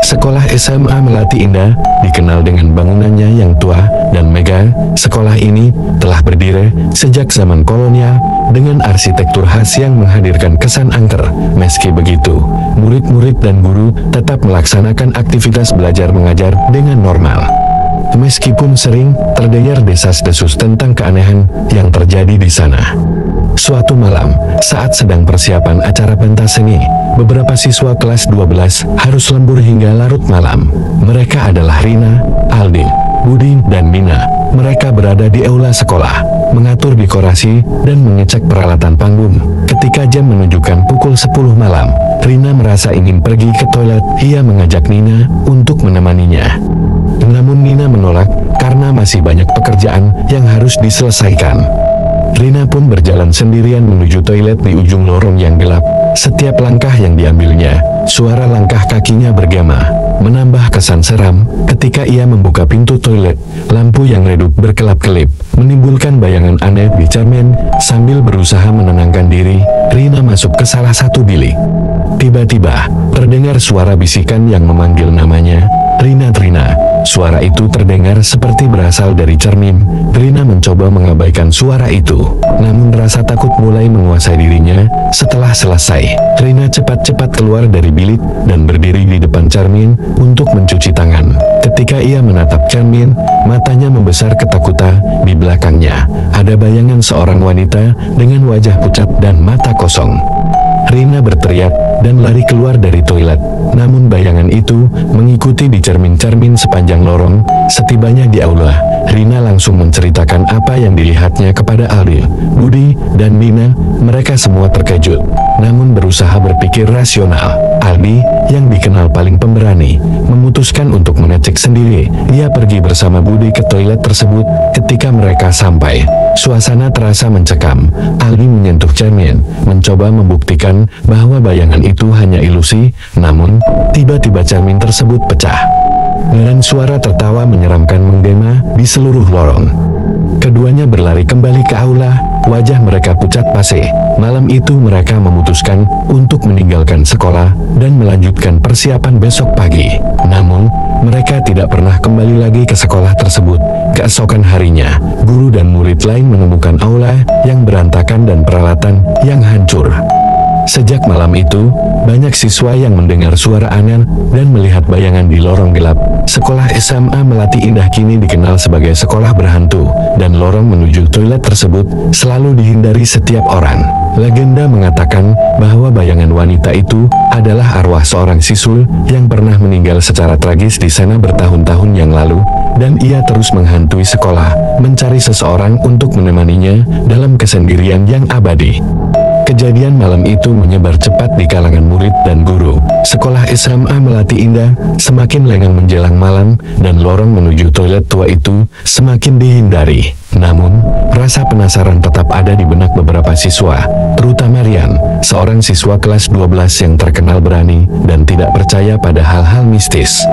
Sekolah SMA Melati Indah dikenal dengan bangunannya yang tua dan megah. Sekolah ini telah berdiri sejak zaman kolonial dengan arsitektur khas yang menghadirkan kesan angker. Meski begitu, murid-murid dan guru tetap melaksanakan aktivitas belajar mengajar dengan normal. Meskipun sering terdengar desas-desus tentang keanehan yang terjadi di sana. Suatu malam, saat sedang persiapan acara pentas seni, beberapa siswa kelas 12 harus lembur hingga larut malam. Mereka adalah Rina, Aldi, Budi, dan Mina. Mereka berada di aula sekolah, mengatur dekorasi, dan mengecek peralatan panggung. Ketika jam menunjukkan pukul 10 malam, Rina merasa ingin pergi ke toilet. Ia mengajak Nina untuk menemaninya. Namun Nina menolak karena masih banyak pekerjaan yang harus diselesaikan. Rina pun berjalan sendirian menuju toilet di ujung lorong yang gelap. Setiap langkah yang diambilnya, suara langkah kakinya bergema, menambah kesan seram. Ketika ia membuka pintu toilet, lampu yang redup berkelap-kelip, menimbulkan bayangan aneh di cermin. Sambil berusaha menenangkan diri, Rina masuk ke salah satu bilik. Tiba-tiba, terdengar suara bisikan yang memanggil namanya, "Rina, Rina." Suara itu terdengar seperti berasal dari cermin. Rina mencoba mengabaikan suara itu, namun rasa takut mulai menguasai dirinya. Setelah selesai, Rina cepat-cepat keluar dari bilik dan berdiri di depan cermin untuk mencuci tangan. Ketika ia menatap cermin, matanya membesar ketakutan. Di belakangnya, ada bayangan seorang wanita dengan wajah pucat dan mata kosong. Rina berteriak dan lari keluar dari toilet. Namun bayangan itu mengikuti di cermin-cermin sepanjang lorong. Setibanya di aula, Rina langsung menceritakan apa yang dilihatnya kepada Aldi, Budi, dan Mina. Mereka semua terkejut, namun berusaha berpikir rasional. Aldi, yang dikenal paling pemberani, memutuskan untuk mengecek sendiri. Ia pergi bersama Budi ke toilet tersebut. Ketika mereka sampai, suasana terasa mencekam. Aldi menyentuh cermin, mencoba membuktikan bahwa bayangan itu hanya ilusi. Namun, tiba-tiba cermin tersebut pecah. Dan suara tertawa menyeramkan menggema di seluruh lorong. Keduanya berlari kembali ke aula, wajah mereka pucat pase. Malam itu mereka memutuskan untuk meninggalkan sekolah dan melanjutkan persiapan besok pagi. Namun, mereka tidak pernah kembali lagi ke sekolah tersebut. Keesokan harinya, guru dan murid lain menemukan aula yang berantakan dan peralatan yang hancur. Sejak malam itu, banyak siswa yang mendengar suara aneh dan melihat bayangan di lorong gelap. Sekolah SMA Melati Indah kini dikenal sebagai sekolah berhantu, dan lorong menuju toilet tersebut selalu dihindari setiap orang. Legenda mengatakan bahwa bayangan wanita itu adalah arwah seorang siswa yang pernah meninggal secara tragis di sana bertahun-tahun yang lalu, dan ia terus menghantui sekolah, mencari seseorang untuk menemaninya dalam kesendirian yang abadi. Kejadian malam itu menyebar cepat di kalangan murid dan guru. Sekolah SMA Melati Indah semakin lengang menjelang malam, dan lorong menuju toilet tua itu semakin dihindari. Namun, rasa penasaran tetap ada di benak beberapa siswa, terutama Rian, seorang siswa kelas 12 yang terkenal berani dan tidak percaya pada hal-hal mistis.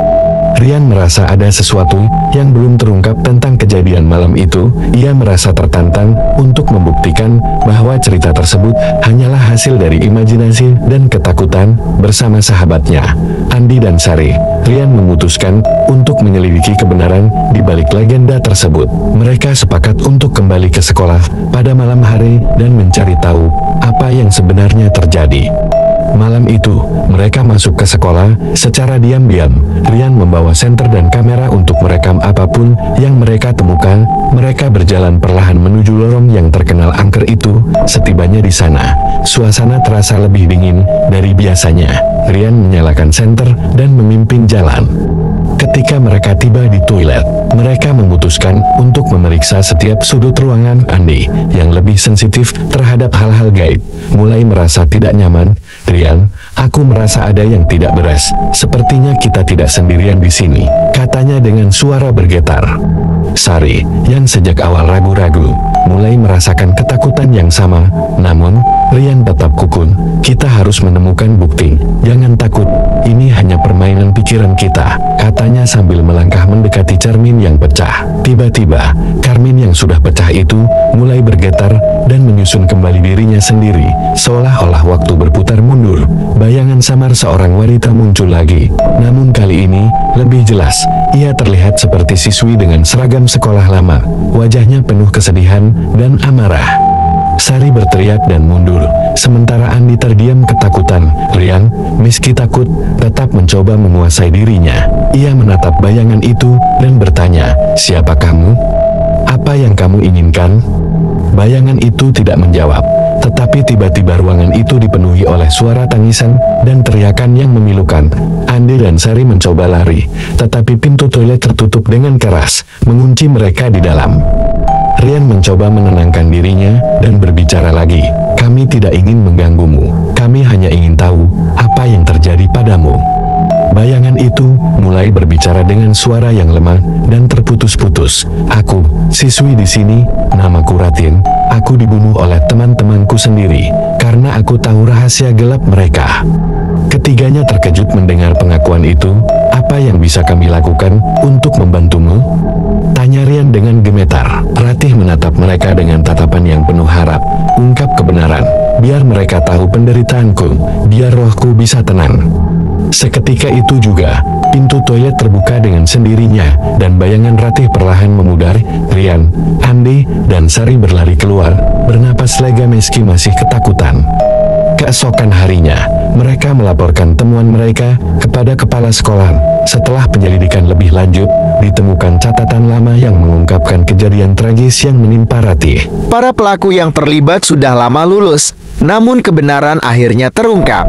Rian merasa ada sesuatu yang belum terungkap tentang kejadian malam itu. Ia merasa tertantang untuk membuktikan bahwa cerita tersebut hanyalah hasil dari imajinasi dan ketakutan. Bersama sahabatnya, Andi dan Sari, Rian memutuskan untuk menyelidiki kebenaran di balik legenda tersebut. Mereka sepakat untuk kembali ke sekolah pada malam hari dan mencari tahu apa yang sebenarnya terjadi. Malam itu, mereka masuk ke sekolah secara diam-diam. Rian membawa senter dan kamera untuk merekam apapun yang mereka temukan. Mereka berjalan perlahan menuju lorong yang terkenal angker itu. Setibanya di sana, suasana terasa lebih dingin dari biasanya. Rian menyalakan senter dan memimpin jalan. Ketika mereka tiba di toilet, mereka memutuskan untuk memeriksa setiap sudut ruangan. Andi, yang lebih sensitif terhadap hal-hal gaib, mulai merasa tidak nyaman. "Rian, aku merasa ada yang tidak beres. Sepertinya kita tidak sendirian di sini," katanya dengan suara bergetar. Sari, yang sejak awal ragu-ragu, mulai merasakan ketakutan yang sama. Namun, Rian tetap kukun. "Kita harus menemukan bukti. Jangan takut, ini hanya permainan pikiran kita," katanya sambil melangkah mendekati cermin yang pecah. Tiba-tiba, cermin yang sudah pecah itu mulai bergetar dan menyusun kembali dirinya sendiri, seolah-olah waktu berputar mundur. Bayangan samar seorang wanita muncul lagi. Namun kali ini Lebih jelas, ia terlihat seperti siswi dengan seragam sekolah lama. Wajahnya penuh kesedihan dan amarah. Sari berteriak dan mundur, sementara Andi terdiam ketakutan. Rian, meski takut, tetap mencoba menguasai dirinya. Ia menatap bayangan itu dan bertanya, "Siapa kamu? Apa yang kamu inginkan?" Bayangan itu tidak menjawab, tetapi tiba-tiba ruangan itu dipenuhi oleh suara tangisan dan teriakan yang memilukan. Andi dan Sari mencoba lari, tetapi pintu toilet tertutup dengan keras, mengunci mereka di dalam. Rian mencoba menenangkan dirinya dan berbicara lagi. "Kami tidak ingin mengganggumu. Kami hanya ingin tahu apa yang terjadi padamu." Bayangan itu mulai berbicara dengan suara yang lemah dan terputus-putus. "Aku, siswi di sini, namaku Ratin. Aku dibunuh oleh teman-temanku sendiri, karena aku tahu rahasia gelap mereka." Ketiganya terkejut mendengar pengakuan itu. "Apa yang bisa kami lakukan untuk membantumu?" tanya Rian dengan gemetar. Ratih menatap mereka dengan tatapan yang penuh harap. "Ungkap kebenaran, biar mereka tahu penderitaanku, biar rohku bisa tenang." Seketika itu juga, pintu toilet terbuka dengan sendirinya, dan bayangan Ratih perlahan memudar. Rian, Andi, dan Sari berlari keluar, bernapas lega meski masih ketakutan. Keesokan harinya, mereka melaporkan temuan mereka kepada kepala sekolah. Setelah penyelidikan lebih lanjut, ditemukan catatan lama yang mengungkapkan kejadian tragis yang menimpa Ratih. Para pelaku yang terlibat sudah lama lulus, namun kebenaran akhirnya terungkap.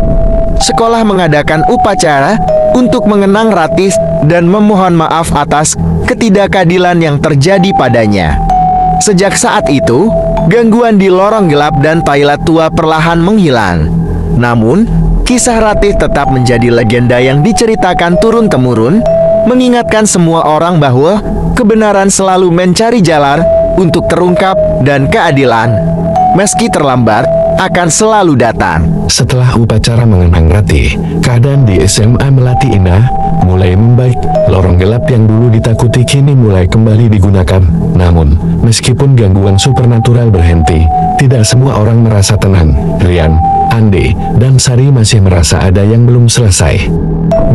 Sekolah mengadakan upacara untuk mengenang Ratih dan memohon maaf atas ketidakadilan yang terjadi padanya. Sejak saat itu, gangguan di lorong gelap dan toilet tua perlahan menghilang. Namun, kisah Ratih tetap menjadi legenda yang diceritakan turun-temurun, mengingatkan semua orang bahwa kebenaran selalu mencari jalan untuk terungkap dan keadilan, meski terlambat, akan selalu datang. Setelah upacara mengenang Ratih, keadaan di SMA Melati Indah mulai membaik. Lorong gelap yang dulu ditakuti kini mulai kembali digunakan. Namun, meskipun gangguan supernatural berhenti, tidak semua orang merasa tenang. Rian, Andi, dan Sari masih merasa ada yang belum selesai.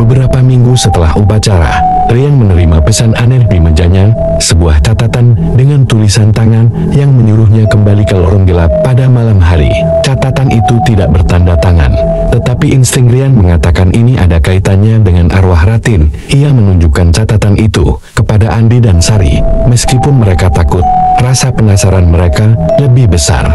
Beberapa minggu setelah upacara, Rian menerima pesan aneh di mejanya, sebuah catatan dengan tulisan tangan yang menyuruhnya kembali ke lorong gelap pada malam hari. Catatan itu tidak bertanda tangan, tetapi insting Rian mengatakan ini ada kaitannya dengan arwah Ratin. Ia menunjukkan catatan itu kepada Andi dan Sari. Meskipun mereka takut, rasa penasaran mereka lebih besar.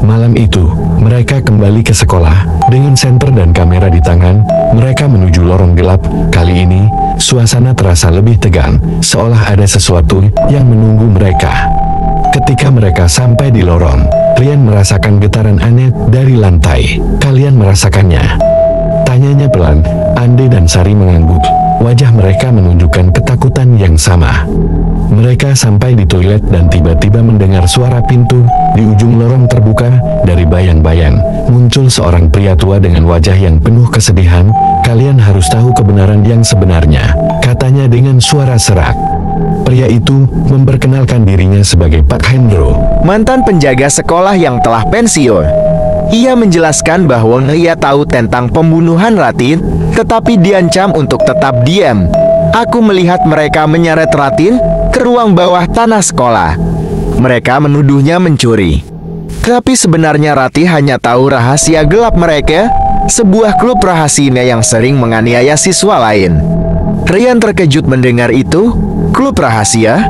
Malam itu, mereka kembali ke sekolah dengan senter dan kamera di tangan. Mereka menuju lorong gelap. Kali ini, suasana terasa lebih tegang, seolah ada sesuatu yang menunggu mereka. Ketika mereka sampai di lorong, Rian merasakan getaran aneh dari lantai. "Kalian merasakannya?" tanyanya pelan. Andi dan Sari mengangguk. Wajah mereka menunjukkan ketakutan yang sama. Mereka sampai di toilet dan tiba-tiba mendengar suara pintu di ujung lorong terbuka. Dari bayang-bayang, muncul seorang pria tua dengan wajah yang penuh kesedihan. "Kalian harus tahu kebenaran yang sebenarnya," katanya dengan suara serak. Pria itu memperkenalkan dirinya sebagai Pak Hendro, mantan penjaga sekolah yang telah pensiun. Ia menjelaskan bahwa ia tahu tentang pembunuhan Ratin, tetapi diancam untuk tetap diam. "Aku melihat mereka menyeret Ratin ke ruang bawah tanah sekolah. Mereka menuduhnya mencuri. Tapi sebenarnya Ratih hanya tahu rahasia gelap mereka, sebuah klub rahasia yang sering menganiaya siswa lain." Rian terkejut mendengar itu. "Klub rahasia?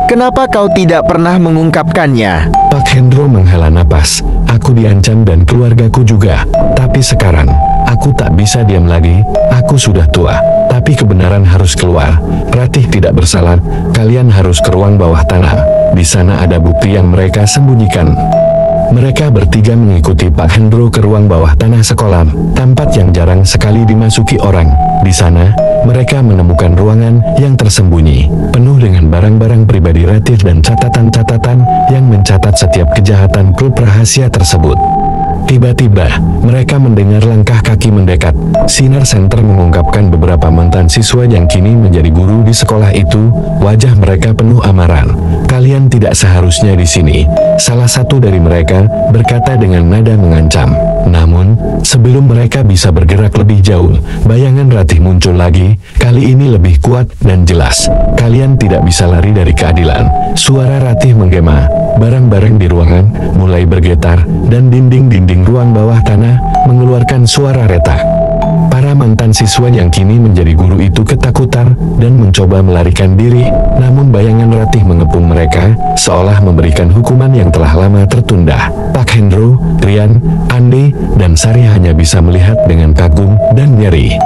Kenapa kau tidak pernah mengungkapkannya?" Pak Hendro menghela napas. "Aku diancam dan keluargaku juga. Tapi sekarang, aku tak bisa diam lagi. Aku sudah tua, tapi kebenaran harus keluar. Ratih tidak bersalah. Kalian harus ke ruang bawah tanah. Di sana ada bukti yang mereka sembunyikan." Mereka bertiga mengikuti Pak Hendro ke ruang bawah tanah sekolah, tempat yang jarang sekali dimasuki orang. Di sana, mereka menemukan ruangan yang tersembunyi, penuh dengan barang-barang pribadi Ratih dan catatan-catatan yang mencatat setiap kejahatan klub rahasia tersebut. Tiba-tiba, mereka mendengar langkah kaki mendekat. Sinar senter mengungkapkan beberapa mantan siswa yang kini menjadi guru di sekolah itu. Wajah mereka penuh amaran. "Kalian tidak seharusnya di sini," salah satu dari mereka berkata dengan nada mengancam. Namun, sebelum mereka bisa bergerak lebih jauh, bayangan Ratih muncul lagi, kali ini lebih kuat dan jelas. Kalian tidak bisa lari dari keadilan. Suara Ratih menggema, barang-barang di ruangan mulai bergetar, dan dinding-dinding ruang bawah tanah mengeluarkan suara retak. Para mantan siswa yang kini menjadi guru itu ketakutan dan mencoba melarikan diri, namun bayangan Ratih mengepung mereka, seolah memberikan hukuman yang telah lama tertunda. Pak Hendro, Rian, Andi, dan Sari hanya bisa melihat dengan kagum dan nyeri.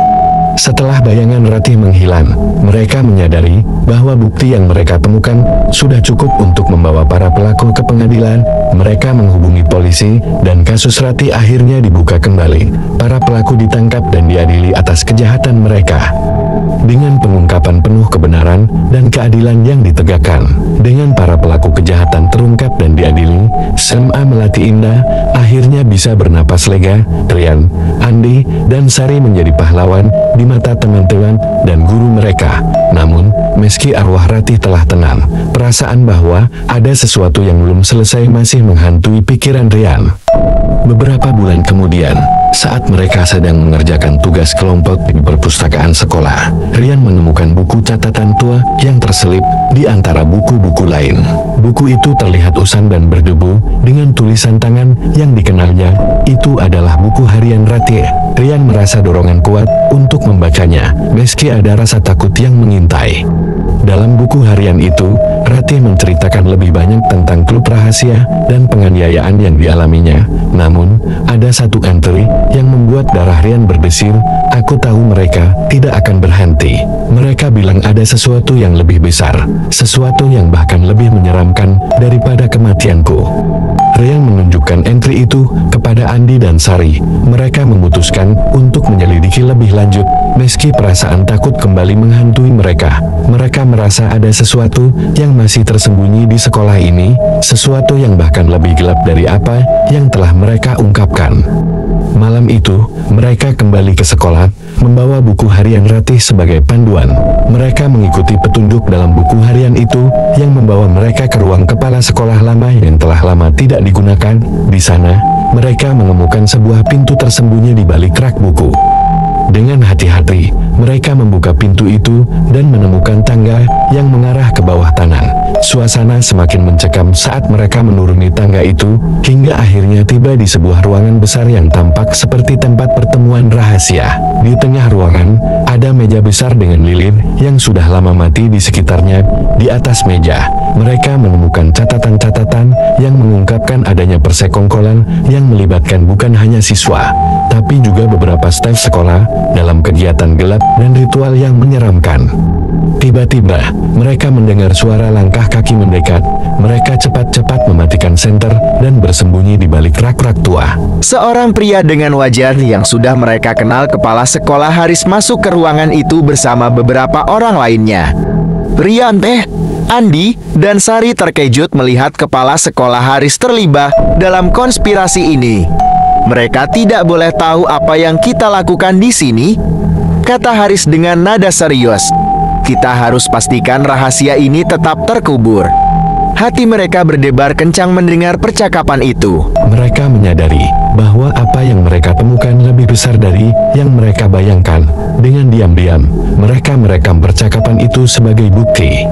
Setelah bayangan Ratih menghilang, mereka menyadari bahwa bukti yang mereka temukan sudah cukup untuk membawa para pelaku ke pengadilan. Mereka menghubungi polisi, dan kasus Ratih akhirnya dibuka kembali. Para pelaku ditangkap dan diadili atas kejahatan mereka. Dengan pengungkapan penuh kebenaran dan keadilan yang ditegakkan, dengan para pelaku kejahatan terungkap dan diadili, SMA Melati Indah akhirnya bisa bernapas lega. Rian, Andi, dan Sari menjadi pahlawan di mata teman-teman dan guru mereka. Namun, meski arwah Ratih telah tenang, perasaan bahwa ada sesuatu yang belum selesai masih menghantui pikiran Rian. Beberapa bulan kemudian, saat mereka sedang mengerjakan tugas kelompok di perpustakaan sekolah, Rian menemukan buku catatan tua yang terselip di antara buku-buku lain. Buku itu terlihat usang dan berdebu, dengan tulisan tangan yang dikenalnya. Itu adalah buku harian Ratih. Rian merasa dorongan kuat untuk membacanya, meski ada rasa takut yang mengintai. Dalam buku harian itu, Ratih menceritakan lebih banyak tentang klub rahasia dan penganiayaan yang dialaminya. Namun, ada satu entry yang membuat darah Rian berdesir. Aku tahu mereka tidak akan berhenti. Mereka bilang ada sesuatu yang lebih besar, sesuatu yang bahkan lebih menyeramkan daripada kematianku. Rian menunjukkan entry itu kepada Andi dan Sari. Mereka memutuskan untuk menyelidiki lebih lanjut, meski perasaan takut kembali menghantui mereka. Mereka merasa ada sesuatu yang masih tersembunyi di sekolah ini, sesuatu yang bahkan lebih gelap dari apa yang telah mereka ungkapkan. Malam itu, mereka kembali ke sekolah, membawa buku harian Ratih sebagai panduan. Mereka mengikuti petunjuk dalam buku harian itu, yang membawa mereka ke ruang kepala sekolah lama yang telah lama tidak digunakan. Di sana, mereka menemukan sebuah pintu tersembunyi di balik rak buku. Dengan hati-hati, mereka membuka pintu itu dan menemukan tangga yang mengarah ke bawah tanah. Suasana semakin mencekam saat mereka menuruni tangga itu, hingga akhirnya tiba di sebuah ruangan besar yang tampak seperti tempat pertemuan rahasia. Di tengah ruangan, ada meja besar dengan lilin yang sudah lama mati di sekitarnya. Di atas meja, mereka menemukan catatan-catatan yang mengungkapkan adanya persekongkolan yang melibatkan bukan hanya siswa, tapi juga beberapa staf sekolah dalam kegiatan gelap dan ritual yang menyeramkan. Tiba-tiba, mereka mendengar suara langkah kaki mendekat. Mereka cepat-cepat mematikan senter dan bersembunyi di balik rak-rak tua. Seorang pria dengan wajah yang sudah mereka kenal, kepala sekolah Haris, masuk ke ruangan itu bersama beberapa orang lainnya. Rian, Andi, dan Sari terkejut melihat kepala sekolah Haris terlibat dalam konspirasi ini. Mereka tidak boleh tahu apa yang kita lakukan di sini, kata Haris dengan nada serius. Kita harus pastikan rahasia ini tetap terkubur. Hati mereka berdebar kencang mendengar percakapan itu. Mereka menyadari bahwa apa yang mereka temukan lebih besar dari yang mereka bayangkan. Dengan diam-diam, mereka merekam percakapan itu sebagai bukti.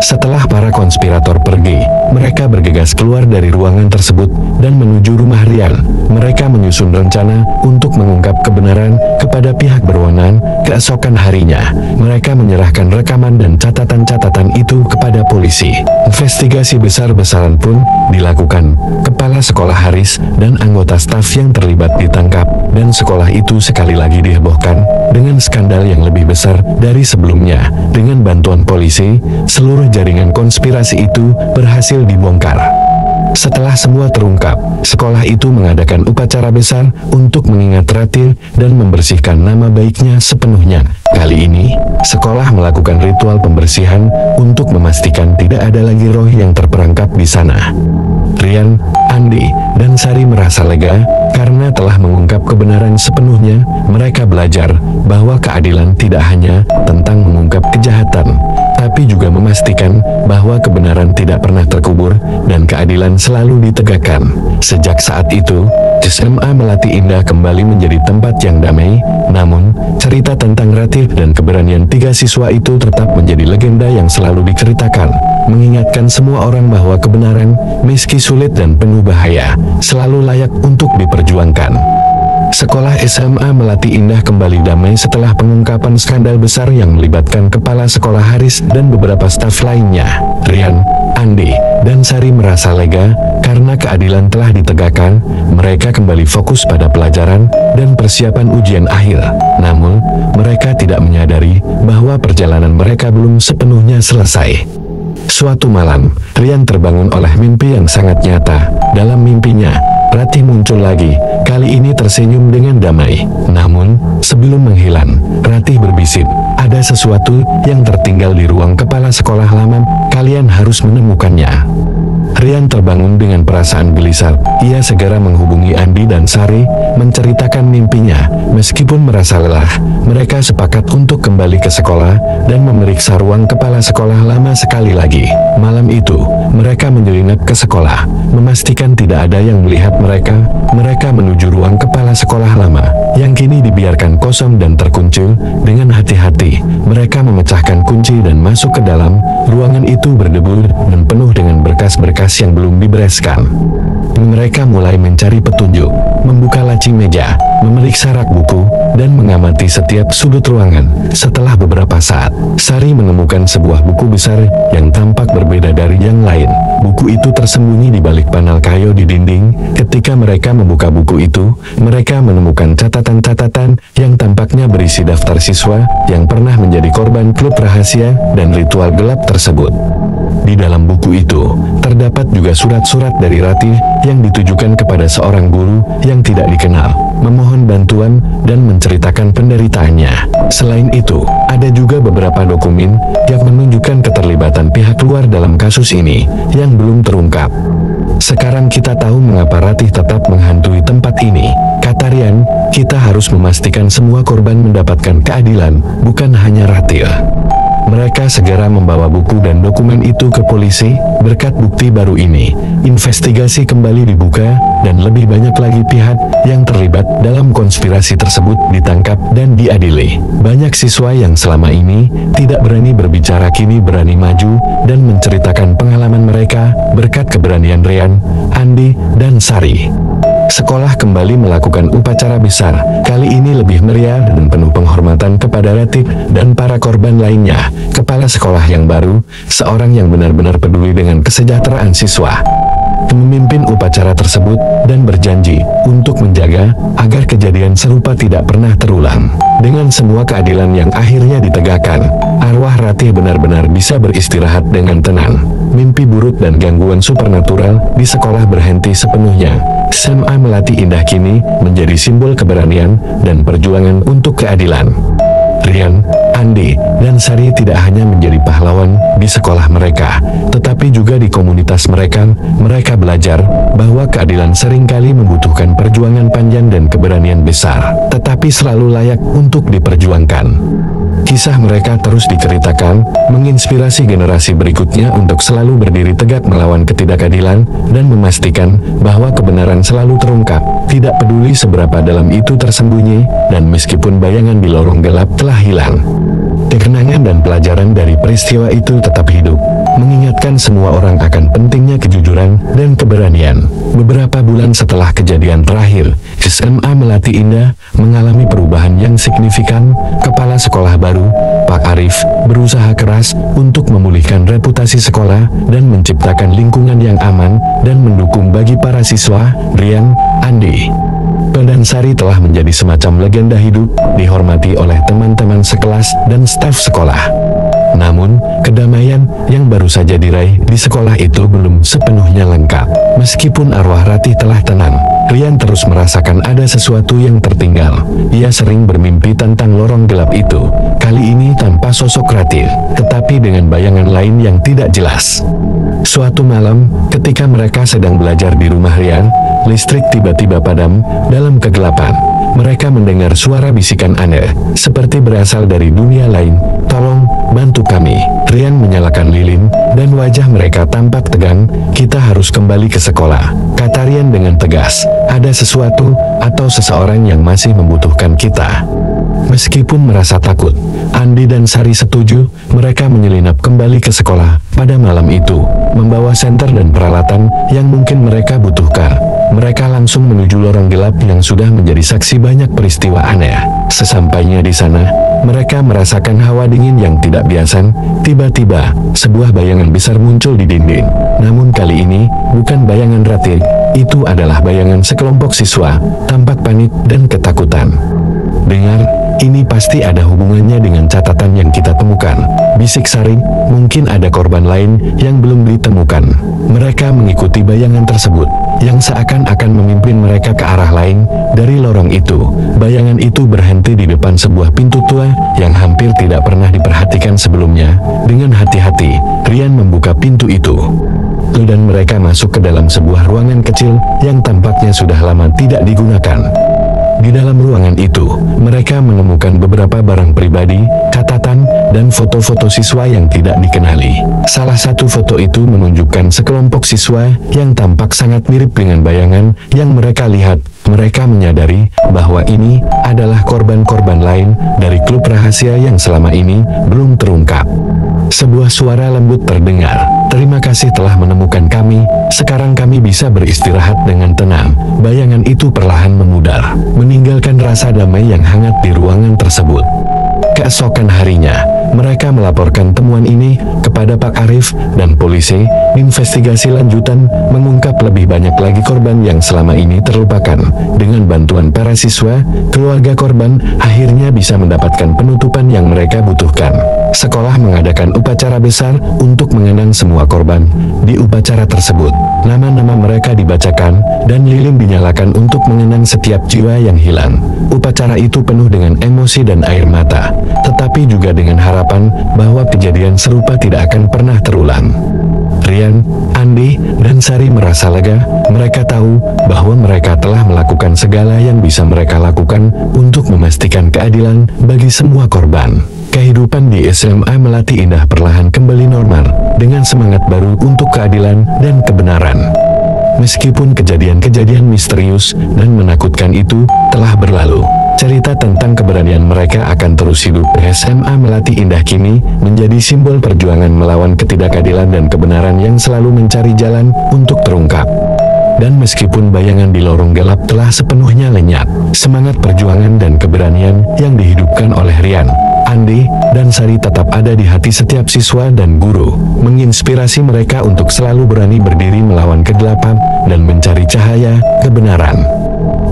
Setelah para konspirator pergi, mereka bergegas keluar dari ruangan tersebut dan menuju rumah Rian. Mereka menyusun rencana untuk mengungkap kebenaran kepada pihak berwenang. Keesokan harinya, mereka menyerahkan rekaman dan catatan-catatan itu kepada polisi. Investigasi besar-besaran pun dilakukan. Kepala sekolah Haris dan anggota staf yang terlibat ditangkap, dan sekolah itu sekali lagi dihebohkan dengan skandal yang lebih besar dari sebelumnya. Dengan bantuan polisi, seluruh jaringan konspirasi itu berhasil dibongkar. Setelah semua terungkap, sekolah itu mengadakan upacara besar untuk mengingat Ratih dan membersihkan nama baiknya sepenuhnya. Kali ini, sekolah melakukan ritual pembersihan untuk memastikan tidak ada lagi roh yang terperangkap di sana. Rian, Andi, dan Sari merasa lega karena telah mengungkap kebenaran sepenuhnya. Mereka belajar bahwa keadilan tidak hanya tentang mengungkap kejahatan, tapi tetapi juga memastikan bahwa kebenaran tidak pernah terkubur dan keadilan selalu ditegakkan. Sejak saat itu, SMA Melati Indah kembali menjadi tempat yang damai, namun cerita tentang Ratih dan keberanian 3 siswa itu tetap menjadi legenda yang selalu diceritakan, mengingatkan semua orang bahwa kebenaran, meski sulit dan penuh bahaya, selalu layak untuk diperjuangkan. Sekolah SMA Melati Indah kembali damai setelah pengungkapan skandal besar yang melibatkan kepala sekolah Haris dan beberapa staf lainnya. Rian, Andi, dan Sari merasa lega karena keadilan telah ditegakkan. Mereka kembali fokus pada pelajaran dan persiapan ujian akhir. Namun, mereka tidak menyadari bahwa perjalanan mereka belum sepenuhnya selesai. Suatu malam, Rian terbangun oleh mimpi yang sangat nyata. Dalam mimpinya, Ratih muncul lagi, kali ini tersenyum dengan damai. Namun, sebelum menghilang, Ratih berbisik, ada sesuatu yang tertinggal di ruang kepala sekolah lama, kalian harus menemukannya. Rian terbangun dengan perasaan gelisah. Ia segera menghubungi Andi dan Sari, menceritakan mimpinya. Meskipun merasa lelah, mereka sepakat untuk kembali ke sekolah dan memeriksa ruang kepala sekolah lama sekali lagi. Malam itu, mereka menyelinap ke sekolah, memastikan tidak ada yang melihat mereka. Mereka menuju ruang kepala sekolah lama, yang kini dibiarkan kosong dan terkunci. Dengan hati-hati, mereka memecahkan kunci dan masuk ke dalam. Ruangan itu berdebu dan penuh dengan berkas-berkas yang belum dibereskan. Mereka mulai mencari petunjuk, membuka laci meja, memeriksa rak buku, dan mengamati setiap sudut ruangan. Setelah beberapa saat, Sari menemukan sebuah buku besar yang tampak berbeda dari yang lain. Buku itu tersembunyi di balik panel kayu di dinding. Ketika mereka membuka buku itu, mereka menemukan catatan-catatan yang tampaknya berisi daftar siswa yang pernah menjadi korban klub rahasia dan ritual gelap tersebut. Di dalam buku itu, terdapat juga surat-surat dari Ratih yang ditujukan kepada seorang guru yang tidak dikenal, memohon bantuan dan menceritakan penderitaannya. Selain itu, ada juga beberapa dokumen yang menunjukkan keterlibatan pihak luar dalam kasus ini yang belum terungkap. Sekarang kita tahu mengapa Ratih tetap menghantui tempat ini, kata Rian. Kita harus memastikan semua korban mendapatkan keadilan, bukan hanya Ratih. Mereka segera membawa buku dan dokumen itu ke polisi. Berkat bukti baru ini, investigasi kembali dibuka, dan lebih banyak lagi pihak yang terlibat dalam konspirasi tersebut ditangkap dan diadili. Banyak siswa yang selama ini tidak berani berbicara kini berani maju dan menceritakan pengalaman mereka berkat keberanian Rian, Andi, dan Sari. Sekolah kembali melakukan upacara besar, kali ini lebih meriah dan penuh penghormatan kepada Ratih dan para korban lainnya. Kepala sekolah yang baru, seorang yang benar-benar peduli dengan kesejahteraan siswa, memimpin upacara tersebut dan berjanji untuk menjaga agar kejadian serupa tidak pernah terulang. Dengan semua keadilan yang akhirnya ditegakkan, arwah Ratih benar-benar bisa beristirahat dengan tenang. Mimpi buruk dan gangguan supernatural di sekolah berhenti sepenuhnya. SMA Melati Indah kini menjadi simbol keberanian dan perjuangan untuk keadilan. Rian, Andi, dan Sari tidak hanya menjadi pahlawan di sekolah mereka, tetapi juga di komunitas mereka. Mereka belajar bahwa keadilan seringkali membutuhkan perjuangan panjang dan keberanian besar, tetapi selalu layak untuk diperjuangkan. Kisah mereka terus diceritakan, menginspirasi generasi berikutnya untuk selalu berdiri tegak melawan ketidakadilan dan memastikan bahwa kebenaran selalu terungkap, tidak peduli seberapa dalam itu tersembunyi, dan meskipun bayangan di lorong gelap telah hilang. Kenangan dan pelajaran dari peristiwa itu tetap hidup, mengingatkan semua orang akan pentingnya kejujuran dan keberanian. Beberapa bulan setelah kejadian terakhir, SMA Melati Indah mengalami perubahan yang signifikan. Kepala sekolah baru, Pak Arif, berusaha keras untuk memulihkan reputasi sekolah dan menciptakan lingkungan yang aman dan mendukung bagi para siswa. Rian, Andi, dan Sari telah menjadi semacam legenda hidup, dihormati oleh teman-teman sekelas dan staf sekolah. Namun, kedamaian yang baru saja diraih di sekolah itu belum sepenuhnya lengkap. Meskipun arwah Ratih telah tenang, Rian terus merasakan ada sesuatu yang tertinggal. Ia sering bermimpi tentang lorong gelap itu, kali ini tanpa sosok Ratih, tetapi dengan bayangan lain yang tidak jelas. Suatu malam, ketika mereka sedang belajar di rumah Rian, listrik tiba-tiba padam. Dalam kegelapan, mereka mendengar suara bisikan aneh, seperti berasal dari dunia lain. "Tolong, bantu kami." Rian menyadari meninggalkan Lilin, dan wajah mereka tampak tegang. "Kita harus kembali ke sekolah," kata Rian dengan tegas. "Ada sesuatu atau seseorang yang masih membutuhkan kita." Meskipun merasa takut, Andi dan Sari setuju. Mereka menyelinap kembali ke sekolah pada malam itu, membawa senter dan peralatan yang mungkin mereka butuhkan. Mereka langsung menuju lorong gelap yang sudah menjadi saksi banyak peristiwa aneh. Sesampainya di sana, mereka merasakan hawa dingin yang tidak biasa. Tiba-tiba, sebuah bayangan besar muncul di dinding. Namun kali ini, bukan bayangan Rati. Itu adalah bayangan sekelompok siswa, tampak panik dan ketakutan. "Dengar, ini pasti ada hubungannya dengan catatan yang kita temukan," bisik Sari. "Mungkin ada korban lain yang belum ditemukan." Mereka mengikuti bayangan tersebut, yang seakan-akan memimpin mereka ke arah lain. Dari lorong itu, bayangan itu berhenti di depan sebuah pintu tua yang hampir tidak pernah diperhatikan sebelumnya. Dengan hati-hati, Rian membuka pintu itu. Dan mereka masuk ke dalam sebuah ruangan kecil yang tampaknya sudah lama tidak digunakan. Di dalam ruangan itu, mereka menemukan beberapa barang pribadi, catatan, dan foto-foto siswa yang tidak dikenali. Salah satu foto itu menunjukkan sekelompok siswa yang tampak sangat mirip dengan bayangan yang mereka lihat. Mereka menyadari bahwa ini adalah korban-korban lain dari klub rahasia yang selama ini belum terungkap. Sebuah suara lembut terdengar. "Terima kasih telah menemukan kami. Sekarang kami bisa beristirahat dengan tenang." Bayangan itu perlahan memudar, meninggalkan rasa damai yang hangat di ruangan tersebut. Keesokan harinya, mereka melaporkan temuan ini kepada Pak Arif dan polisi. Investigasi lanjutan mengungkap lebih banyak lagi korban yang selama ini terlupakan. Dengan bantuan para siswa, keluarga korban akhirnya bisa mendapatkan penutupan yang mereka butuhkan. Sekolah mengadakan upacara besar untuk mengenang semua korban. Di upacara tersebut, nama-nama mereka dibacakan dan lilin dinyalakan untuk mengenang setiap jiwa yang hilang. Upacara itu penuh dengan emosi dan air mata, tetapi juga dengan harapan bahwa kejadian serupa tidak akan pernah terulang. Rian, Andi, dan Sari merasa lega. Mereka tahu bahwa mereka telah melakukan segala yang bisa mereka lakukan untuk memastikan keadilan bagi semua korban. Kehidupan di SMA Melati Indah perlahan kembali normal, dengan semangat baru untuk keadilan dan kebenaran. Meskipun kejadian-kejadian misterius dan menakutkan itu telah berlalu, cerita tentang keberanian mereka akan terus hidup. SMA Melati Indah kini menjadi simbol perjuangan melawan ketidakadilan dan kebenaran yang selalu mencari jalan untuk terungkap. Dan meskipun bayangan di lorong gelap telah sepenuhnya lenyap, semangat perjuangan dan keberanian yang dihidupkan oleh Rian, Andi, dan Sari tetap ada di hati setiap siswa dan guru, menginspirasi mereka untuk selalu berani berdiri melawan kegelapan dan mencari cahaya kebenaran.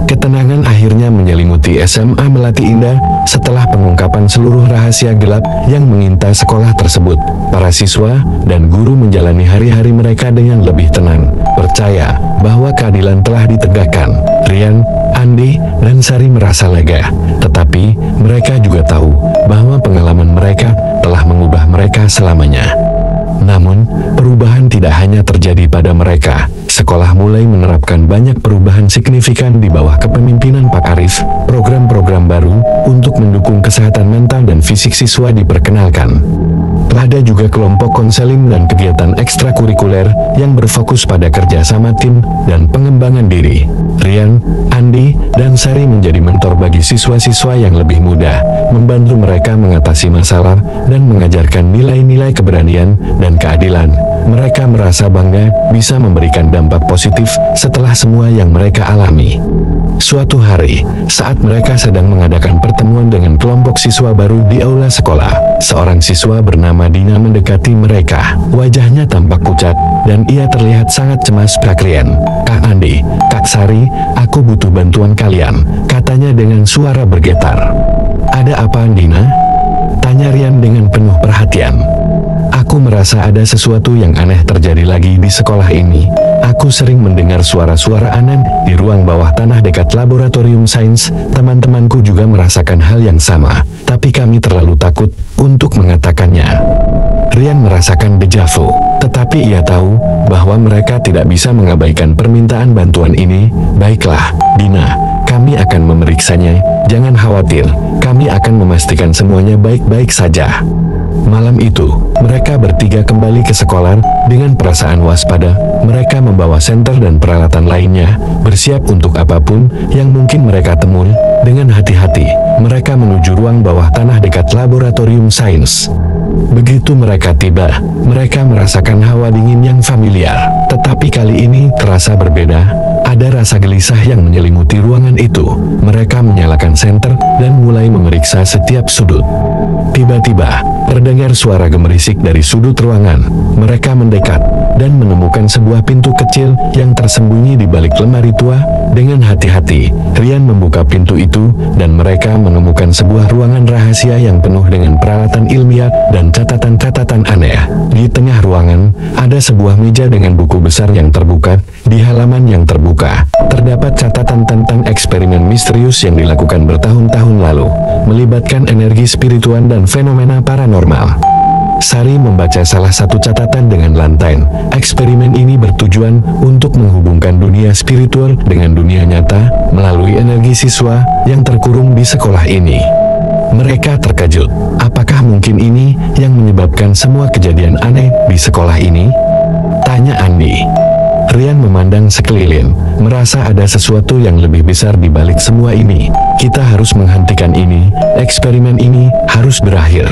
Ketenangan akhirnya menyelimuti SMA Melati Indah setelah pengungkapan seluruh rahasia gelap yang mengintai sekolah tersebut. Para siswa dan guru menjalani hari-hari mereka dengan lebih tenang, percaya bahwa keadilan telah ditegakkan. Rian, Andi, dan Sari merasa lega, tetapi mereka juga tahu bahwa pengalaman mereka telah mengubah mereka selamanya. Namun, perubahan tidak hanya terjadi pada mereka. Sekolah mulai menerapkan banyak perubahan signifikan di bawah kepemimpinan Pak Arif. Program-program baru untuk mendukung kesehatan mental dan fisik siswa diperkenalkan. Ada juga kelompok konseling dan kegiatan ekstrakurikuler yang berfokus pada kerjasama tim dan pengembangan diri. Rian, Andi, dan Sari menjadi mentor bagi siswa-siswa yang lebih muda, membantu mereka mengatasi masalah dan mengajarkan nilai-nilai keberanian dan keadilan. Mereka merasa bangga bisa memberikan dampak positif setelah semua yang mereka alami. Suatu hari, saat mereka sedang mengadakan pertemuan dengan kelompok siswa baru di aula sekolah, seorang siswa bernama Dina mendekati mereka. Wajahnya tampak pucat, dan ia terlihat sangat cemas. "Kak Rian, Kak Andi, Kak Sari, aku butuh bantuan kalian," katanya dengan suara bergetar. "Ada apa, Dina?" tanya Rian dengan penuh perhatian. "Aku merasa ada sesuatu yang aneh terjadi lagi di sekolah ini. Aku sering mendengar suara-suara aneh di ruang bawah tanah dekat laboratorium sains. Teman-temanku juga merasakan hal yang sama, tapi kami terlalu takut untuk mengatakannya." Rian merasakan dejavu, tetapi ia tahu bahwa mereka tidak bisa mengabaikan permintaan bantuan ini. "Baiklah, Dina, kami akan memeriksanya. Jangan khawatir, kami akan memastikan semuanya baik-baik saja." Malam itu, mereka bertiga kembali ke sekolah dengan perasaan waspada. Mereka membawa senter dan peralatan lainnya, bersiap untuk apapun yang mungkin mereka temui. Dengan hati-hati, mereka menuju ruang bawah tanah dekat laboratorium sains. Begitu mereka tiba, mereka merasakan hawa dingin yang familiar. Tetapi kali ini terasa berbeda. Ada rasa gelisah yang menyelimuti ruangan itu. Mereka menyalakan senter dan mulai memeriksa setiap sudut. Tiba-tiba, terdengar suara gemerisik dari sudut ruangan. Mereka mendekat dan menemukan sebuah pintu kecil yang tersembunyi di balik lemari tua. Dengan hati-hati, Rian membuka pintu itu dan mereka menemukan sebuah ruangan rahasia yang penuh dengan peralatan ilmiah dan catatan-catatan aneh. Di tengah ruangan, ada sebuah meja dengan buku besar yang terbuka. Di halaman yang terbuka, terdapat catatan tentang eksperimen misterius yang dilakukan bertahun-tahun lalu, melibatkan energi spiritual dan fenomena paranormal. Sari membaca salah satu catatan dengan lantang. Eksperimen ini bertujuan untuk menghubungkan dunia spiritual dengan dunia nyata melalui energi siswa yang terkurung di sekolah ini. Mereka terkejut. Apakah mungkin ini yang menyebabkan semua kejadian aneh di sekolah ini? Tanya Andi. Rian memandang sekeliling, merasa ada sesuatu yang lebih besar di balik semua ini. Kita harus menghentikan ini, eksperimen ini harus berakhir.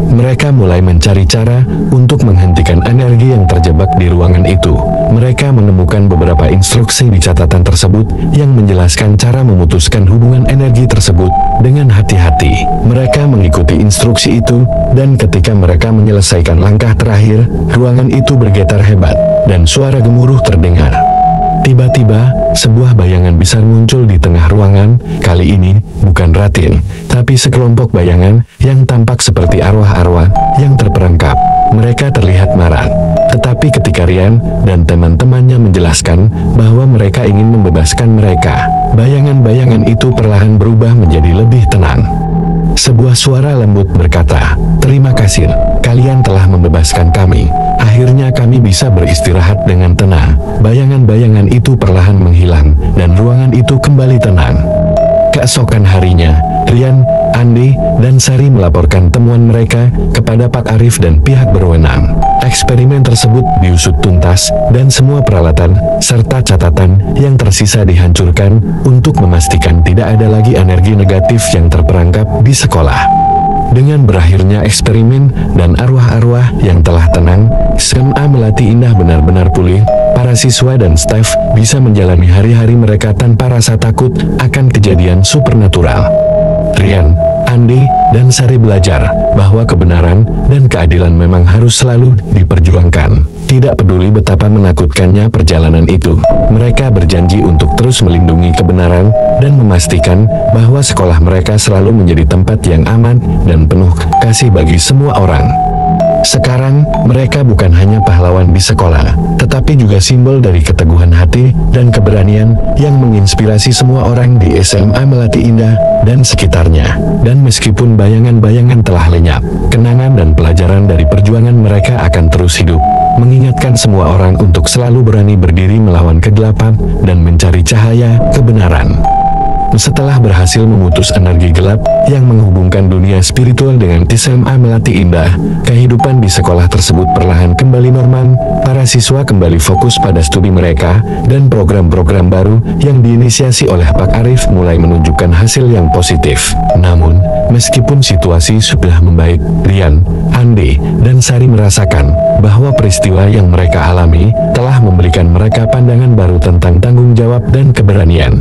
Mereka mulai mencari cara untuk menghentikan energi yang terjebak di ruangan itu. Mereka menemukan beberapa instruksi di catatan tersebut yang menjelaskan cara memutuskan hubungan energi tersebut. Dengan hati-hati, mereka mengikuti instruksi itu, dan ketika mereka menyelesaikan langkah terakhir, ruangan itu bergetar hebat, dan suara gemuruh terdengar. Tiba-tiba, sebuah bayangan besar muncul di tengah ruangan. Kali ini, bukan Ratin, tapi sekelompok bayangan yang tampak seperti arwah-arwah yang terperangkap. Mereka terlihat marah. Tetapi ketika Rian dan teman-temannya menjelaskan bahwa mereka ingin membebaskan mereka, bayangan-bayangan itu perlahan berubah menjadi lebih tenang. Sebuah suara lembut berkata, "Terima kasih, kalian telah membebaskan kami. Akhirnya kami bisa beristirahat dengan tenang." Bayangan-bayangan itu perlahan menghilang, dan ruangan itu kembali tenang. Keesokan harinya, Rian, Andi, dan Sari melaporkan temuan mereka kepada Pak Arif dan pihak berwenang. Eksperimen tersebut diusut tuntas, dan semua peralatan serta catatan yang tersisa dihancurkan untuk memastikan tidak ada lagi energi negatif yang terperangkap di sekolah. Dengan berakhirnya eksperimen dan arwah-arwah yang telah tenang, SMA Melati Indah benar-benar pulih. Para siswa dan staf bisa menjalani hari-hari mereka tanpa rasa takut akan kejadian supernatural. Rian, Andi, dan Sari belajar bahwa kebenaran dan keadilan memang harus selalu diperjuangkan. Tidak peduli betapa menakutkannya perjalanan itu, mereka berjanji untuk terus melindungi kebenaran dan memastikan bahwa sekolah mereka selalu menjadi tempat yang aman dan penuh kasih bagi semua orang. Sekarang, mereka bukan hanya pahlawan di sekolah, tetapi juga simbol dari keteguhan hati dan keberanian yang menginspirasi semua orang di SMA Melati Indah dan sekitarnya. Dan meskipun bayangan-bayangan telah lenyap, kenangan dan pelajaran dari perjuangan mereka akan terus hidup, mengingatkan semua orang untuk selalu berani berdiri melawan kegelapan dan mencari cahaya kebenaran. Setelah berhasil memutus energi gelap yang menghubungkan dunia spiritual dengan SMA Melati Indah, kehidupan di sekolah tersebut perlahan kembali normal. Para siswa kembali fokus pada studi mereka, dan program-program baru yang diinisiasi oleh Pak Arif mulai menunjukkan hasil yang positif. Namun, meskipun situasi sudah membaik, Rian, Andi, dan Sari merasakan bahwa peristiwa yang mereka alami telah memberikan mereka pandangan baru tentang tanggung jawab dan keberanian.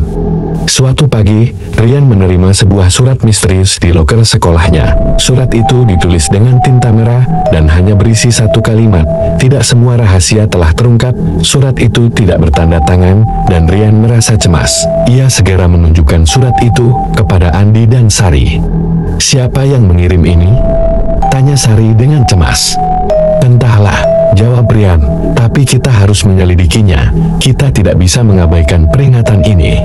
Suatu pagi, Rian menerima sebuah surat misterius di loker sekolahnya. Surat itu ditulis dengan tinta merah dan hanya berisi satu kalimat. Tidak semua rahasia telah terungkap. Surat itu tidak bertanda tangan, dan Rian merasa cemas. Ia segera menunjukkan surat itu kepada Andi dan Sari. "Siapa yang mengirim ini?" tanya Sari dengan cemas. "Entahlah," jawab Rian, "tapi kita harus menyelidikinya. Kita tidak bisa mengabaikan peringatan ini."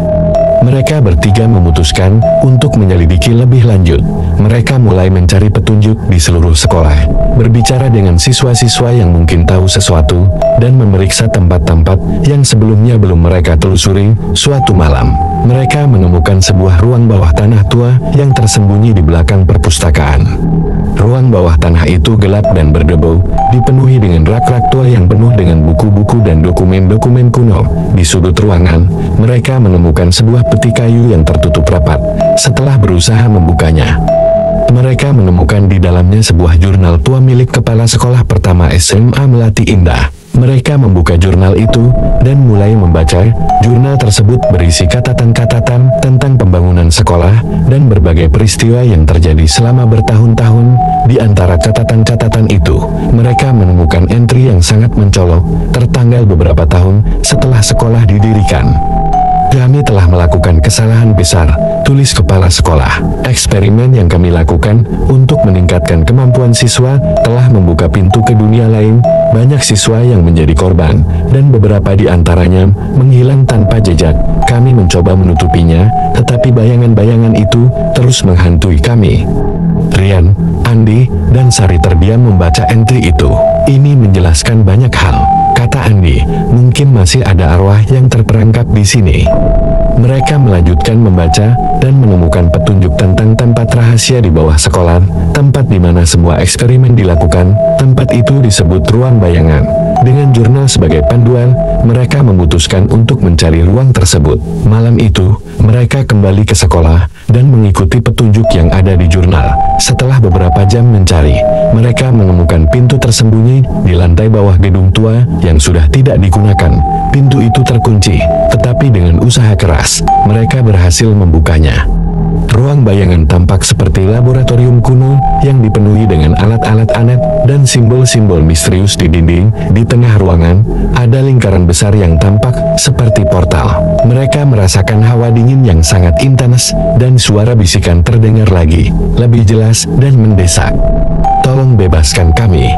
mereka bertiga memutuskan untuk menyelidiki lebih lanjut. Mereka mulai mencari petunjuk di seluruh sekolah, berbicara dengan siswa-siswa yang mungkin tahu sesuatu, dan memeriksa tempat-tempat yang sebelumnya belum mereka telusuri. Suatu malam, mereka menemukan sebuah ruang bawah tanah tua yang tersembunyi di belakang perpustakaan. Ruang bawah tanah itu gelap dan berdebu, dipenuhi dengan rak-rak tua yang penuh dengan buku-buku dan dokumen-dokumen kuno. Di sudut ruangan, mereka menemukan sebuah peti kayu yang tertutup rapat. Setelah berusaha membukanya, mereka menemukan di dalamnya sebuah jurnal tua milik kepala sekolah pertama SMA Melati Indah. Mereka membuka jurnal itu dan mulai membaca. Jurnal tersebut berisi catatan-catatan tentang pembangunan sekolah dan berbagai peristiwa yang terjadi selama bertahun-tahun. Di antara catatan-catatan itu, mereka menemukan entry yang sangat mencolok, tertanggal beberapa tahun setelah sekolah didirikan. Kami telah melakukan kesalahan besar, tulis kepala sekolah. Eksperimen yang kami lakukan untuk meningkatkan kemampuan siswa telah membuka pintu ke dunia lain. Banyak siswa yang menjadi korban, dan beberapa di antaranya menghilang tanpa jejak. Kami mencoba menutupinya, tetapi bayangan-bayangan itu terus menghantui kami. Rian, Andi, dan Sari terdiam membaca entry itu. Ini menjelaskan banyak hal, kata Andi. Mungkin masih ada arwah yang terperangkap di sini. Mereka melanjutkan membaca dan menemukan petunjuk tentang tempat rahasia di bawah sekolah, tempat di mana semua eksperimen dilakukan. Tempat itu disebut ruang bayangan. Dengan jurnal sebagai panduan, mereka memutuskan untuk mencari ruang tersebut. Malam itu, mereka kembali ke sekolah dan mengikuti petunjuk yang ada di jurnal. Setelah beberapa jam mencari, mereka menemukan pintu tersembunyi di lantai bawah gedung tua yang sudah tidak digunakan. Pintu itu terkunci, tetapi dengan usaha keras, mereka berhasil membukanya. Ruang bayangan tampak seperti laboratorium kuno yang dipenuhi dengan alat-alat aneh dan simbol-simbol misterius di dinding. Di tengah ruangan, ada lingkaran besar yang tampak seperti portal. Mereka merasakan hawa dingin yang sangat intens, dan suara bisikan terdengar lagi, lebih jelas dan mendesak. "Tolong bebaskan kami."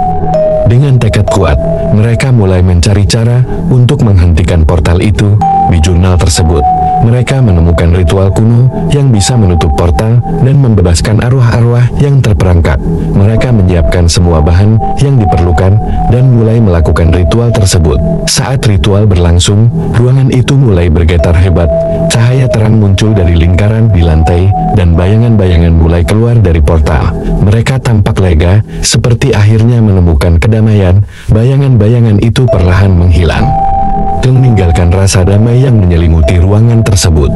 Dengan tekad kuat, mereka mulai mencari cara untuk menghentikan portal itu. Di jurnal tersebut, mereka menemukan ritual kuno yang bisa menutup portal dan membebaskan arwah-arwah yang terperangkap. Mereka menyiapkan semua bahan yang diperlukan dan mulai melakukan ritual tersebut. Saat ritual berlangsung, ruangan itu mulai bergetar hebat. Cahaya terang muncul dari lingkaran di lantai, dan bayangan-bayangan mulai keluar dari portal. Mereka tampak lega, seperti akhirnya menemukan kedamaian. Bayangan-bayangan itu perlahan menghilang, meninggalkan rasa damai yang menyelimuti ruangan tersebut.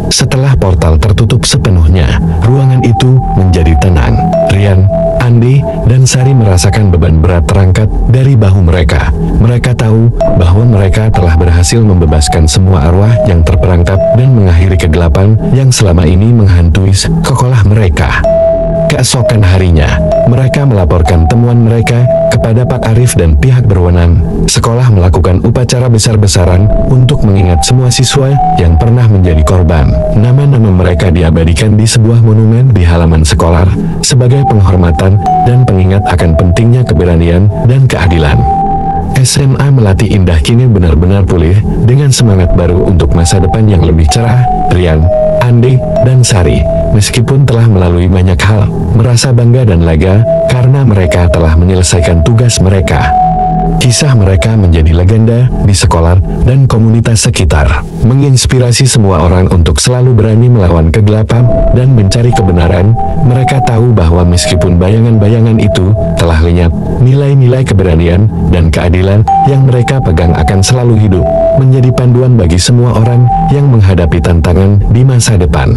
Setelah portal tertutup sepenuhnya, ruangan itu menjadi tenang. Rian, Andi, dan Sari merasakan beban berat terangkat dari bahu mereka. Mereka tahu bahwa mereka telah berhasil membebaskan semua arwah yang terperangkap dan mengakhiri kegelapan yang selama ini menghantui sekolah mereka. Keesokan harinya, mereka melaporkan temuan mereka kepada Pak Arif dan pihak berwenang. Sekolah melakukan upacara besar-besaran untuk mengingat semua siswa yang pernah menjadi korban. Nama-nama mereka diabadikan di sebuah monumen di halaman sekolah sebagai penghormatan dan pengingat akan pentingnya keberanian dan keadilan. SMA Melati Indah kini benar-benar pulih dengan semangat baru untuk masa depan yang lebih cerah. Rian, Andi, dan Sari, meskipun telah melalui banyak hal, merasa bangga dan lega karena mereka telah menyelesaikan tugas mereka. Kisah mereka menjadi legenda di sekolah dan komunitas sekitar, menginspirasi semua orang untuk selalu berani melawan kegelapan dan mencari kebenaran. Mereka tahu bahwa meskipun bayangan-bayangan itu telah lenyap, nilai-nilai keberanian dan keadilan yang mereka pegang akan selalu hidup, menjadi panduan bagi semua orang yang menghadapi tantangan di masa depan.